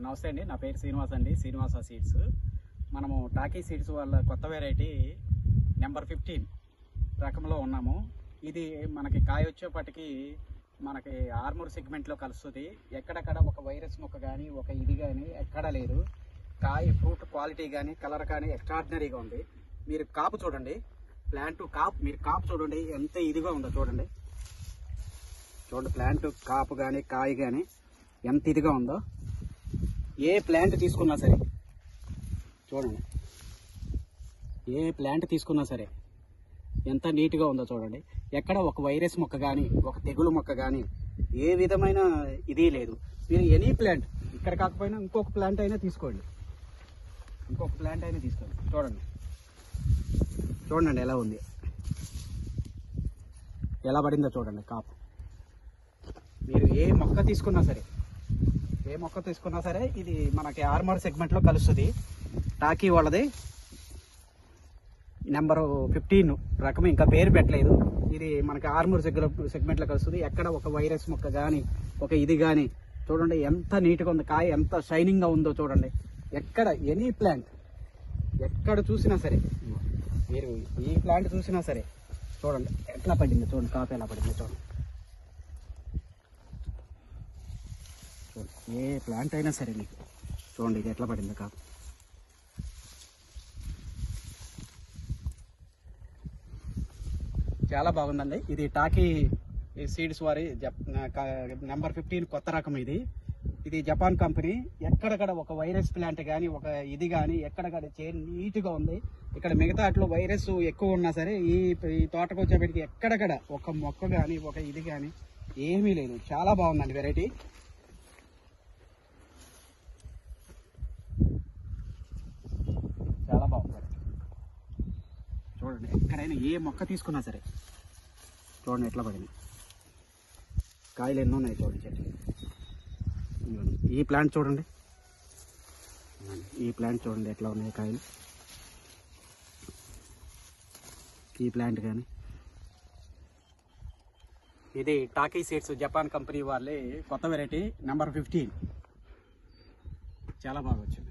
నమస్తే అండి, నా పేరు శ్రీనివాస్ అండి, శ్రీనివాస సీడ్స్. మనము టాకీ సీడ్స్ వాళ్ళ కొత్త వెరైటీ నెంబర్ 15 రకంలో ఉన్నాము. ఇది మనకి కాయ వచ్చేపటికి మనకి ఆర్మూర్ సెగ్మెంట్లో కలుస్తుంది. ఎక్కడక్కడ ఒక వైరస్ మొక్క కానీ ఒక ఇది కానీ ఎక్కడా లేదు. కాయ ఫ్రూట్ క్వాలిటీ కానీ కలర్ కానీ ఎక్స్ట్రాడినరీగా ఉంది. మీరు కాపు చూడండి, ప్లాంట్ కాపు మీరు కాపు చూడండి ఎంత ఇదిగా ఉందో చూడండి. ప్లాంట్ కాపు కానీ కాయ కానీ ఎంత ఇదిగా ఉందో. ఏ ప్లాంట్ తీసుకున్నా సరే చూడండి, ఏ ప్లాంట్ తీసుకున్నా సరే ఎంత నీట్గా ఉందో చూడండి. ఎక్కడ ఒక వైరస్ మొక్క కానీ ఒక తెగులు మొక్క కానీ ఏ విధమైన ఇది లేదు. మీరు ఎనీ ప్లాంట్ ఇక్కడ కాకపోయినా ఇంకొక ప్లాంట్ అయినా తీసుకోండి, చూడండి ఎలా ఉంది, ఎలా పడిందో చూడండి కాపు. మీరు ఏ మొక్క తీసుకున్నా సరే ఇది మనకి ఆర్మర్ సెగ్మెంట్లో కలుస్తుంది. టాకీ వాళ్ళది నెంబర్ 15 రకం, ఇంకా పేరు పెట్టలేదు. ఇది మనకి ఆర్మూర్ సెగ్మెంట్లో కలుస్తుంది. ఎక్కడ ఒక వైరస్ మొక్క కానీ ఒక ఇది కానీ చూడండి ఎంత నీట్గా ఉంది. కాయ ఎంత షైనింగ్గా ఉందో చూడండి. ఎక్కడ ఎనీ ప్లాంట్ ఎక్కడ చూసినా సరే, మీరు ఈ ప్లాంట్ చూసినా సరే చూడండి ఎట్లా పడిందో చూడండి, కాపు ఎలా పడిందో చూడండి. ఏ ప్లాంట్ అయినా సరే మీకు చూడండి ఇది ఎట్లా పడిందో కాపు. చాలా బాగుందండి. ఇది టాకీ సీడ్స్ వారి నెంబర్ 15 కొత్త రకం. ఇది జపాన్ కంపెనీ. ఎక్కడక్కడ ఒక వైరస్ ప్లాంట్ కానీ ఒక ఇది కానీ ఎక్కడక్కడ నీట్గా ఉంది. ఇక్కడ మిగతా అట్లో వైరస్ ఎక్కువ ఉన్నా సరే ఈ తోటకు వచ్చేప్పటికి ఎక్కడక్కడ ఒక మొక్క కానీ ఒక ఇది కానీ ఏమీ లేదు. చాలా బాగుందండి వెరైటీ. చాలా బాగుంది చూడండి. ఎక్కడైనా ఏ మొక్క తీసుకున్నా సరే చూడండి ఎట్లా పడింది. కాయలు ఎన్నో ఉన్నాయి చూడండి చెట్టు. ఈ ప్లాంట్ చూడండి ఎట్లా ఉన్నాయి కాయలు. ఈ ప్లాంట్ కానీ ఇది టాకీ సీడ్స్ జపాన్ కంపెనీ వాళ్ళే కొత్త వెరైటీ నెంబర్ 15. చాలా బాగా వచ్చింది.